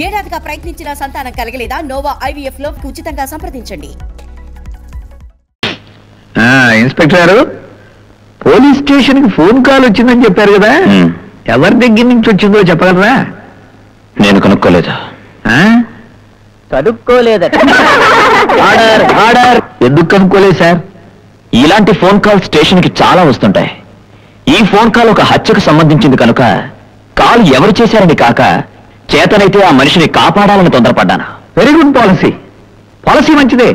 ఏడాదిగా ప్రయత్నించిన సంతానం కలగలేదా? Noah IVF లో ఉచితంగా సంప్రదించండి. ఇన్స్పెక్టర్ గారు, పోలీస్ స్టేషన్ కి ఫోన్ కాల్ వచ్చిందని చెప్పారు కదా, ఎవరి దగ్గర నుంచి వచ్చిందో చెప్పగలరా? నేను కనుక్కోలేదు. కనుక్కోలేదట? Order order. ఎందుకు కనుక్కోలేదు సార్? ఇలాంటి ఫోన్ కాల్ స్టేషన్ కి చాలా వస్తుంటాయి. ఈ ఫోన్ కాల్ ఒక హత్యకు సంబంధించింది కనుక కాల్ ఎవరు చేశారని కాక చేతనైతే ఆ మనిషిని కాపాడాలని తొందరపడ్డాను. Very good policy. పాలసీ మంచిదే.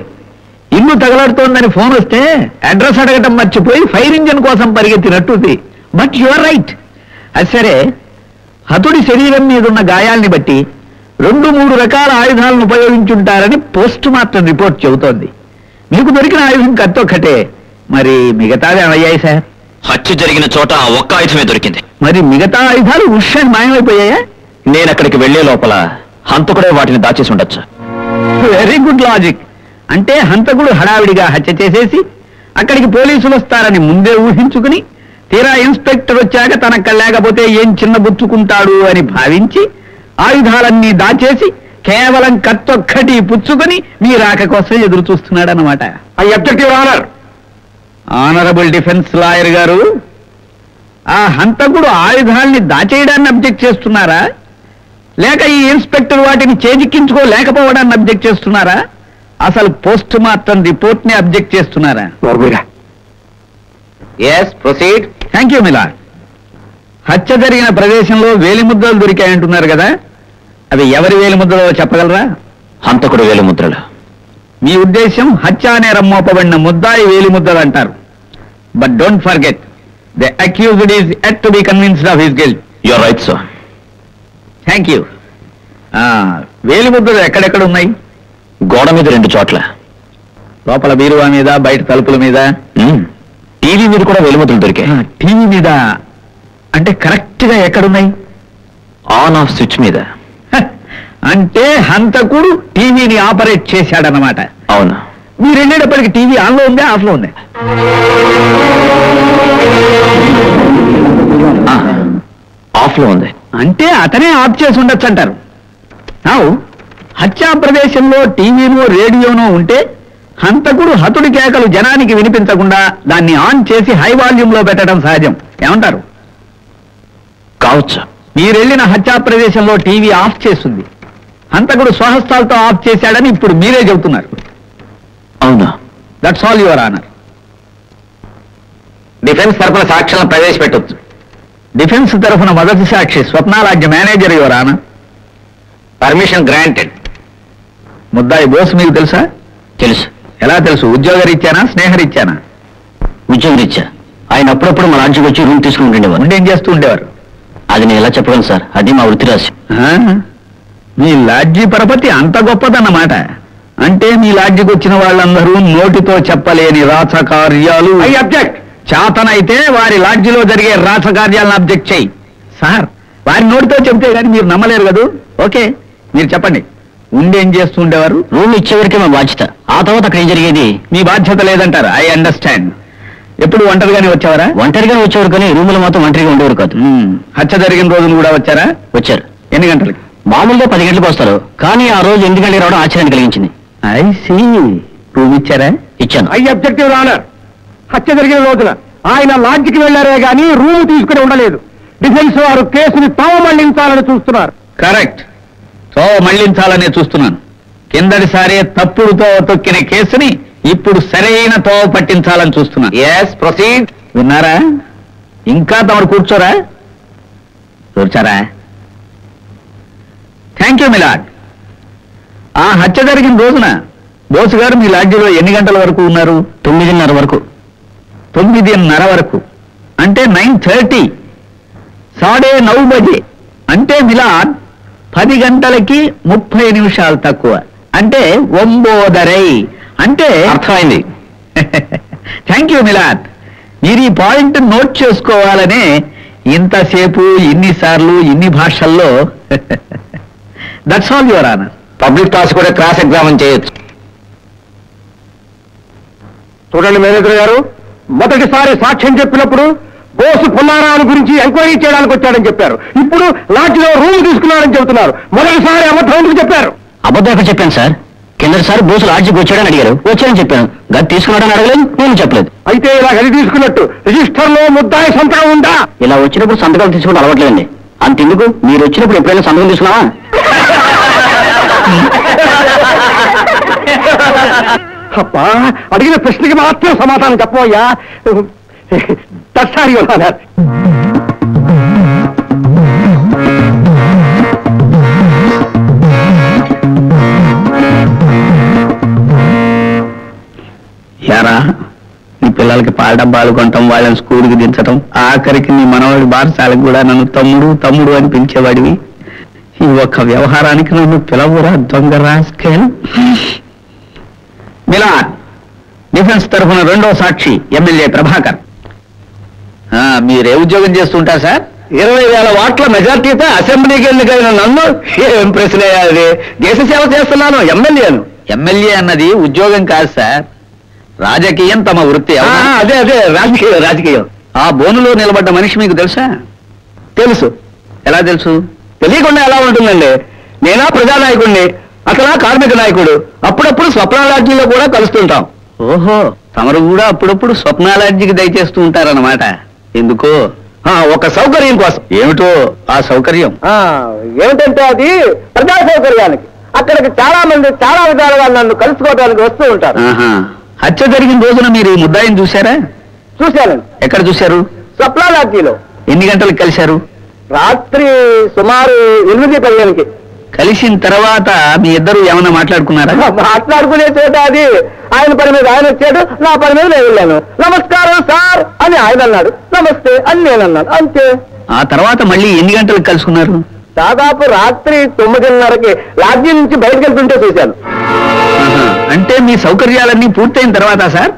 ఇల్లు తగలాడుతోందని ఫోన్ వస్తే అడ్రస్ అడగటం మర్చిపోయి ఫైర్ ఇంజన్ కోసం పరిగెత్తినట్టుంది. But you are right. అది సరే, హతుడి శరీరం మీద ఉన్న గాయాల్ని బట్టి 2-3 రకాల ఆయుధాలను ఉపయోగించుంటారని పోస్ట్ మార్టం రిపోర్ట్ చెబుతోంది. మీకు దొరికిన ఆయుధం కత్తొక్కటే, మరి మిగతాది ఏమయ్యాయి సార్? హత్య జరిగిన చోట ఒక్క ఆయుధమే దొరికింది. మరి మిగతా ఆయుధాలు ఉష్యం మాయమైపోయాయా? నేనక్కడికి వెళ్లే లోపల హంతకుడే వాటిని దాచేసి ఉండొచ్చు. Very good logic. అంటే హంతకుడు హడావిడిగా హత్య చేసేసి అక్కడికి పోలీసులు వస్తారని ముందే ఊహించుకుని తీరా ఇన్స్పెక్టర్ వచ్చాక తనక్కడ లేకపోతే ఏం చిన్న బుచ్చుకుంటాడు అని భావించి ఆయుధాలన్నీ దాచేసి కేవలం కత్తొక్కటి పుచ్చుకొని మీ రాక కోసం ఎదురు చూస్తున్నాడనమాట. I object your honour. Honourable defence lawyer గారు, ఆ హంతకుడు ఆయుధాల్ని దాచేయడాన్ని అబ్జెక్ట్ చేస్తున్నారా, లేక ఈ ఇన్స్పెక్టర్ వాటిని చేజిక్కించుకోలేకపోవడాన్ని అబ్జెక్ట్ చేస్తున్నారా, అసలు పోస్ట్ మార్టం రిపోర్ట్ ని అబ్జెక్ట్ చేస్తున్నారా? yes proceed. Thank you my lord. హత్య జరిగిన ప్రదేశంలో వేలిముద్రలు దొరికాయంటున్నారు కదా, అవి ఎవరి వేలిముద్రలో చెప్పగలరా? హంతకుడు వేలిముద్రలు. మీ ఉద్దేశం హత్య నేరం మోపబడిన ముద్దాయి వేలిముద్రలు అంటారు. But don't forget, the accused is yet to be convinced of his guilt. You are right sir. Thank you. వేలిముద్రలు ఎక్కడెక్కడ ఉన్నాయి? గోడ మీద 2 చోట్ల. లోపల బీరువా మీద, బయట తలుపుల మీద, టీవీ మీద కూడా వేలిముద్రలు దొరికాయి. టీవీ మీద అంటే కరెక్ట్ గా ఎక్కడున్నాయి? ఆన్ ఆఫ్ స్విచ్ మీద. అంటే హంతకుడు టీవీని ఆపరేట్ చేశాడనమాట. అవును. మీరు వెళ్ళేటప్పటికి టీవీ ఆన్లో ఉందా, ఆఫ్లో ఉందా? ఆఫ్ లో ఉంది. అంటే అతనే ఆఫ్ చేసి ఉండొచ్చు అంటారు. హత్యా ప్రదేశంలో టీవీనో రేడియోనో ఉంటే హంతకుడు హతుడి కేకలు జనానికి వినిపించకుండా దాన్ని ఆన్ చేసి హై వాల్యూమ్ లో పెట్టడం సహజం. ఏమంటారు? కావచ్చు. మీరెళ్ళిన హత్యా ప్రదేశంలో టీవీ ఆఫ్ చేస్తుంది. హంతకుడు స్వహస్తాలతో ఆఫ్ చేశాడని ఇప్పుడు మీరే చెబుతున్నారు. అవునా? That's all your honour. Defence తరఫున సాక్ష్యాలను ప్రవేశపెట్టొచ్చు. డిఫెన్స్ తరఫున మొదటి సాక్షి Swapnarajya manager your honour. Permission granted. ముద్దాయి బోస్ మీకు తెలుసా? తెలుసు. ఎలా తెలుసు? ఉద్యోగరీత్యానా, స్నేహరీత్యానా? ఉద్యోగరీత్యా. ఆయన అప్పుడప్పుడు మా లాడ్జికి వచ్చి రూమ్ తీసుకుని ఉండేవారు. ఉండి ఏం చేస్తూ ఉండేవారు? అది నేను ఎలా చెప్పగలను సార్, అది మా వృత్తి రహస్యం. మీ లాడ్జీ పరపతి అంత గొప్పదన్నమాట. అంటే మీ లాడ్జికి వచ్చిన వాళ్ళందరూ నోటితో చెప్పలేని రాచకార్యాలు. I object. చేతనైతే వారి లాడ్జిలో జరిగే రాచకార్యాలను అబ్జెక్ట్ చేయి. సార్, వారి నోటితో చెబితే కానీ మీరు నమ్మలేరు కదూ. ఓకే, మీరు చెప్పండి. ఉండి ఏం చేస్తూ ఉండేవారు? రూమ్ ఇచ్చేవరకే మా బాధ్యత. ఆ తర్వాత అక్కడ ఏం జరిగేది మీ బాధ్యత లేదంటారు. I understand. ఎప్పుడు ఒంటరిగానే వచ్చేవారా? ఒంటరిగానే వచ్చేవారు, కానీ రూములో మాత్రం ఒంటరిగా ఉండేవారు కాదు. హత్య జరిగిన రోజులు కూడా వచ్చారా? వచ్చారు. ఎన్ని గంటలకి? మామూలుగా 10 గంటలకు వస్తారు, కానీ ఆ రోజు 8 గంటలకు రావడం ఆశ్చర్యాన్ని కలిగించింది. I see. రూమ్ ఇచ్చారా? ఇచ్చాను. I object your honour. హత్య జరిగిన రోజున ఆయన లాడ్జికి వెళ్లారే గానీ రూమ్ తీసుకుని ఉండలేదు. డిఫెన్స్ వారు కేసుని తోవ మళ్లించాలని చూస్తున్నారు. కరెక్ట్, తోవ మళ్లించాలనే చూస్తున్నాను. కిందటిసారి తప్పుడుతో తొక్కిన కేసుని ఇప్పుడు సరైన తోవ పట్టించాలని చూస్తున్నాను. yes proceed. విన్నారా? ఇంకా తమరు కూర్చోరా? కూర్చోరా? Thank you my lord. ఆ హత్య జరిగిన రోజున బోసు గారు మీ లాడ్జిలో ఎన్ని గంటల వరకు ఉన్నారు? 9:30 వరకు. 9:30 వరకు అంటే 9:30. 9:30 బజే అంటే మిలాద్ 10 గంటలకి 30 నిమిషాలు తక్కువ. అంటే 9:30. అంటే అర్థమైంది. Thank you Milad. మీరు ఈ పాయింట్ నోట్ చేసుకోవాలనే ఇంతసేపు, ఇన్నిసార్లు, ఇన్ని భాషల్లో. That's all your honour. Public class కూడా క్రాస్ ఎగ్జామిన్ చేయొచ్చు. చూడండి మేనేజర్ గారు, మొదటిసారి సాక్ష్యం చెప్పినప్పుడు బోసు పుల్లారావు గురించి ఎంక్వైరీ చేయడానికి వచ్చాడని చెప్పారు. ఇప్పుడు లాడ్జిలో రూమ్ తీసుకున్నాడని చెబుతున్నారు. మొదటిసారి అబద్ధం ఎందుకు చెప్పారు? అబద్ధం ఎక్కడ చెప్పాను సార్? కిందసారి బోసు లాడ్జికి వచ్చాడని అడిగారు, వచ్చాడని చెప్పాను. గది తీసుకున్నాడని అడగలేదు, నేను చెప్పలేదు. అయితే ఇలా గది తీసుకున్నట్టు రిజిస్టర్ లో ముద్దాయి సంతకం ఉందా? ఇలా వచ్చినప్పుడు సంతకాలు తీసుకోవడం అలవాట్లేదండి. అంతెందుకు, మీరు వచ్చినప్పుడు ఎప్పుడైనా సంతకం తీసుకున్నావా? అబ్బా, అడిగిన ప్రశ్నకి మాత్రం సమాధానం చెప్పవయ్యా. దట్సారి యారా, నీ పిల్లలకి పాల డబ్బాలు కొనటం, వాళ్ళని స్కూల్కి దించటం, ఆఖరికి నీ మనవాడి బారసాలకు కూడా నన్ను తమ్ముడు తమ్ముడు అని పిలిచేవాడివి. ఈ ఒక్క వ్యవహారానికి నన్ను పిలవురా దొంగ రాస్కెల్. మిలాన్, డిఫెన్స్ తరఫున రెండో సాక్షి ఎమ్మెల్యే ప్రభాకర్. మీరే ఉద్యోగం చేస్తుంటారు సార్? 20,000 ఓట్ల మెజార్టీతో అసెంబ్లీకి ఎన్నికైన నన్ను ఏం ప్రశ్నయ్యా అది? దేశ సేవ చేస్తున్నాను, ఎమ్మెల్యేను. ఎమ్మెల్యే అన్నది ఉద్యోగం కాదు సార్, రాజకీయం తమ వృత్తి. అదే రాజకీయం. ఆ బోనులో నిలబడ్డ మనిషి మీకు తెలుసా? తెలుసు. ఎలా తెలుసు? తెలియకుండా ఎలా ఉంటుందండి? నేనా ప్రజానాయకుడిని, అసలు కార్మిక నాయకుడు. అప్పుడప్పుడు స్వప్నాలాడ్జీలో కూడా కలుస్తుంటాం. ఓహో, తమరు కూడా అప్పుడప్పుడు స్వప్నాలాడ్జికి దయచేస్తూ ఉంటారన్నమాట. ఎందుకో? ఒక సౌకర్యం కోసం. ఏమిటో ఆ సౌకర్యం? ఏమిటంటే అది ప్రజా సౌకర్యానికి. అక్కడికి చాలా మంది చాలా విధాలుగా నన్ను కలుసుకోవడానికి వస్తూ ఉంటారు. హత్య జరిగిన రోజున మీరు ఈ ముద్దాయిని చూశారా? చూశాను. ఎక్కడ చూశారు? స్వప్నాలాడ్జీలో. ఎన్ని గంటలకు కలిశారు? రాత్రి సుమారు 8:15కి. కలిసిన తర్వాత మీ ఇద్దరు ఏమన్నా మాట్లాడుకున్నారా? మాట్లాడుకునే చోట అది. ఆయన పని మీద ఆయన వచ్చాడు, నా పని మీద నేను వెళ్ళాను. నమస్కారం సార్ అని ఆయన అన్నాడు, నమస్తే అని నేను అన్నాను, అంతే. ఆ తర్వాత మళ్ళీ ఎన్ని గంటలకు కలుసుకున్నారు? దాదాపు రాత్రి 9:30కి లాడ్జీ నుంచి బయటకు వెళ్తుంటే చూశాను. అంటే మీ సౌకర్యాలన్నీ పూర్తయిన తర్వాత సార్?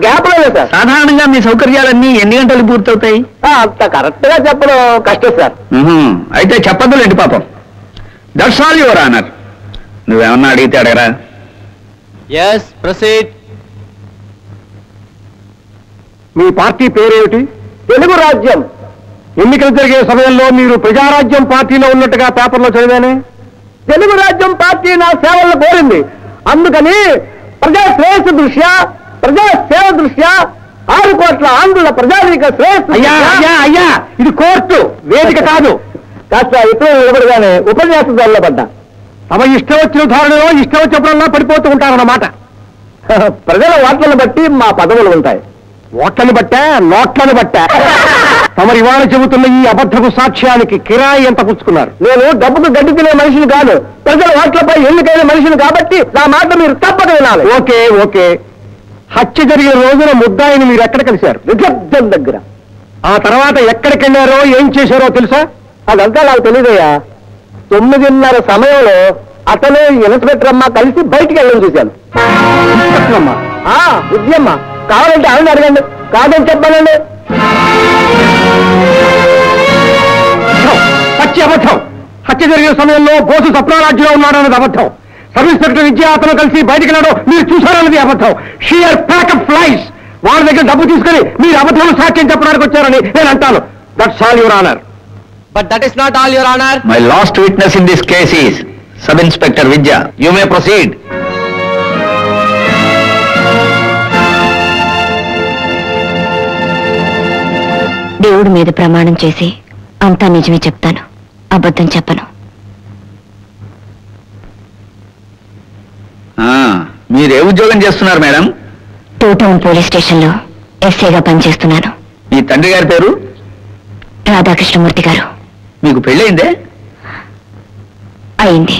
గ్యాప్ లోనే సార్. సాధారణంగా మీ సౌకర్యాలన్నీ ఎన్ని గంటలు పూర్తవుతాయి? అంత కరెక్ట్ గా చెప్పడం కష్టం సార్. అయితే చెప్పద్దులేండి పాపం. That's all your honour. నువ్వేమన్నా అడిగితే అడగరా? yes proceed. మీ పార్టీ పేరేమిటి? తెలుగు రాజ్యం. ఎన్నికలు జరిగే సమయంలో మీరు ప్రజారాజ్యం పార్టీలో ఉన్నట్టుగా పేపర్లో చదివానే. తెలుగు రాజ్యం పార్టీ నా సేవలను కోరింది. అందుకని ప్రజా శ్రేయస్సు దృష్ట్యా, ప్రజా సేవ దృష్ట్యా 6 కోట్ల ఆంధ్రుల ప్రజానీక శ్రేయస్సు. అయ్యా, ఇది కోర్టు, వేదిక కాదు. కాస్త ఇప్పుడు నిలబడగానే ఉపన్యాసంలో పడ్డా. తమ ఇష్టం వచ్చిన ధోరణిలో ఇష్టం వచ్చినప్పుడల్లా పడిపోతూ ఉంటారన్నమాట. ప్రజల ఓట్లను బట్టి మా పదవులు ఉంటాయి. ఓట్లను బట్టా, నోట్లను బట్టా. తమరు ఇవాళ చెబుతున్న ఈ అబద్ధపు సాక్ష్యానికి కిరాయి ఎంత పుచ్చుకున్నారు? నేను డబ్బుకు గడ్డి తినే మనిషిని కాదు, ప్రజల ఓట్లపై ఎన్నికైన మనిషిని కాబట్టి నా మాట మీరు తప్పక వినాలి. ఓకే. హత్య జరిగిన రోజున ముద్దాయిని మీరు ఎక్కడ కలిశారు? రిజర్వ్ దగ్గర. ఆ తర్వాత ఎక్కడికి వెళ్ళారో, ఏం చేశారో తెలుసా? అదంతా నాకు తెలియదయ్యా. 9:30 సమయంలో అతను ఇన్స్పెక్టర్ అమ్మ కలిసి బయటికి వెళ్ళడం చూశాను. ఇన్స్పెక్టర్ అమ్మ? బుద్ధియమ్మ. కావాలంటే ఆవిడ అడగండి, కాదని చెప్పానండి. పచ్చి అబద్ధం. హత్య జరిగిన సమయంలో బోసు స్వప్నాలాడ్జిలో ఉన్నాడన్నది అబద్ధం. సబ్ ఇన్స్పెక్టర్ విద్య అతను కలిసి బయటికి వెళ్ళడం మీరు చూశారన్నది అబద్ధం. షియర్ ప్యాకప్ ఫ్లైస్. వాళ్ళ దగ్గర డబ్బు తీసుకుని మీరు అబద్ధం సాక్ష్యం చెప్పడానికి వచ్చారని నేను అంటాను. That's all your honour. But that is not all, Your Honor. My last witness in this case is Sub Inspector Vidya. You may proceed. దేవుడి మీద ప్రమాణం చేసి అంతా నిజమే చెప్తాను, అబద్ధం చెప్పను. మీరు ఏ ఉద్యోగం చేస్తున్నారు మేడం? 2 టౌన్ పోలీస్ స్టేషన్లో ఎస్ఐగా పనిచేస్తున్నాను. మీ తండ్రి గారి పేరు? రాధాకృష్ణమూర్తి గారు. మీకు పెళ్ళయిందే? అయింది.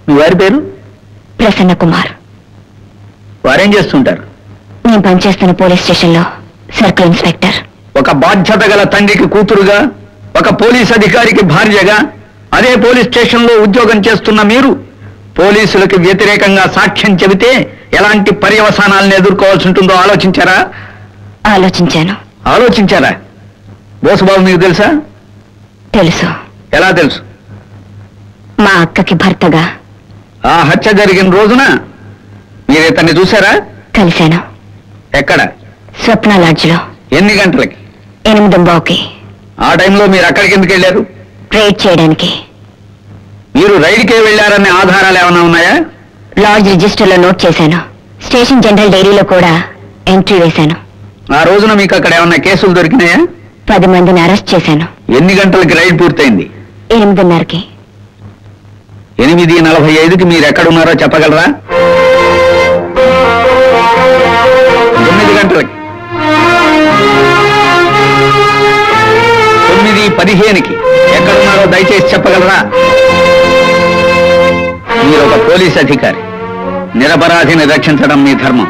మీ వారి పేరు? ప్రసన్న కుమార్. వారేం చేస్తుంటారు? నేను పనిచేస్తున్న పోలీస్ స్టేషన్లో సర్కిల్ ఇన్స్పెక్టర్. ఒక బాధ్యత గల తండ్రికి కూతురుగా, ఒక పోలీస్ అధికారికి భార్యగా, అదే పోలీస్ స్టేషన్లో ఉద్యోగం చేస్తున్న మీరు పోలీసులకు వ్యతిరేకంగా సాక్ష్యం చెబితే ఎలాంటి పర్యవసానాలను ఎదుర్కోవాల్సి ఉంటుందో ఆలోచించారా? ఆలోచించారా? బోసుబాబు మీకు తెలుసా? తెలుసు. ఎలా తెలుసు? మా అక్కకి భర్తగా. ఆ హత్య జరిగిన రోజున మీరు ఇతన్ని చూశారా? కలిశాను. ఎక్కడ? స్వప్న లాడ్జ్లో. ఎన్ని గంటలకి? 8:00 ఆ టైంలో మీరు అక్కడికి ఎందుకు వెళ్ళారు? రైడ్ చేయడానికి. మీరు రైడ్కే వెళ్ళారనే ఆధారాలు ఏమైనా ఉన్నాయా? లాడ్జ్ రిజిస్టర్లో నోట్ చేశాను. స్టేషన్ జనరల్ డైరీలో కూడా ఎంట్రీ వేశాను. ఆ రోజున మీకు అక్కడ ఏమన్నా కేసులు దొరికినాయా? 10 మందిని అరెస్ట్ చేశాను. ఎన్ని గంటలకి రైడ్ పూర్తయింది? 8:30కి. 8:45కి మీరు ఎక్కడున్నారో చెప్పగలరా? 9 గంటలకి. 9:15కి ఎక్కడున్నారో దయచేసి చెప్పగలరా? మీరు ఒక పోలీస్ అధికారి. నిరపరాధిని రక్షించడం మీ ధర్మం.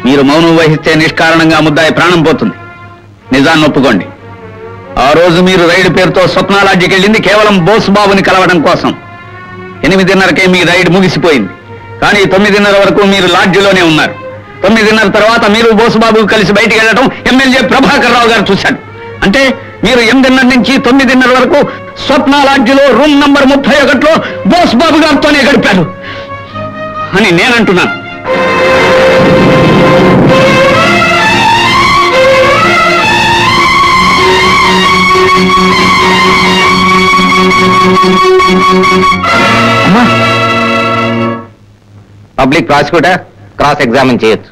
మీరు మౌనం వహిస్తే నిష్కారణంగా ముద్దాయి ప్రాణం పోతుంది. నిజాన్ని ఒప్పుకోండి. ఆ రోజు మీరు రైడ్ పేరుతో స్వప్నాలాడ్జికి వెళ్ళింది కేవలం బోస్ బాబుని కలవడం కోసం. 8:30కే మీ రైడ్ ముగిసిపోయింది. కానీ 9:30 వరకు మీరు లాడ్జిలోనే ఉన్నారు. 9:30 తర్వాత మీరు బోసుబాబు కలిసి బయటికి వెళ్ళడం ఎమ్మెల్యే ప్రభాకర్ రావు గారు చూశాడు. అంటే మీరు 8:30 నుంచి 9:30 వరకు స్వప్న లాడ్జిలో రూమ్ నంబర్ 31లో బోసుబాబు గారితోనే గడిపారు అని నేనంటున్నాను. పబ్లిక్ ప్రాసిక్యూటర్ క్రాస్ ఎగ్జామిన్ చేయొచ్చు.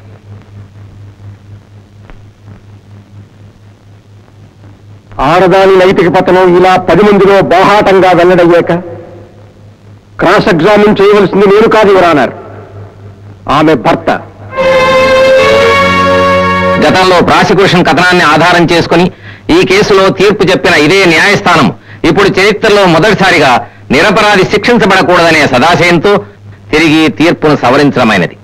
ఆడదాని నైతిక పతనం ఇలా 10 మందిలో బాహాటంగా వెల్లడయ్యాక క్రాస్ ఎగ్జామిన్ చేయవలసింది నేను కాదు, యువరానర్, ఆమె భర్త. గతంలో ప్రాసిక్యూషన్ కథనాన్ని ఆధారం చేసుకుని ఈ కేసులో తీర్పు చెప్పిన ఇదే న్యాయస్థానం ఇప్పుడు చరిత్రలో మొదటిసారిగా నిరపరాధి శిక్షించబడకూడదనే సదాశయంతో తిరిగి తీర్పును సవరించడమైనది.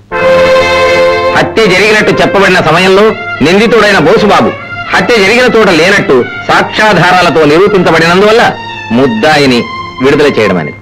హత్య జరిగినట్టు చెప్పబడిన సమయంలో నిందితుడైన బోసుబాబు హత్య జరిగిన చోట లేనట్టు సాక్ష్యాధారాలతో నిరూపించబడినందువల్ల ముద్దాయిని విడుదల చేయడమైనది.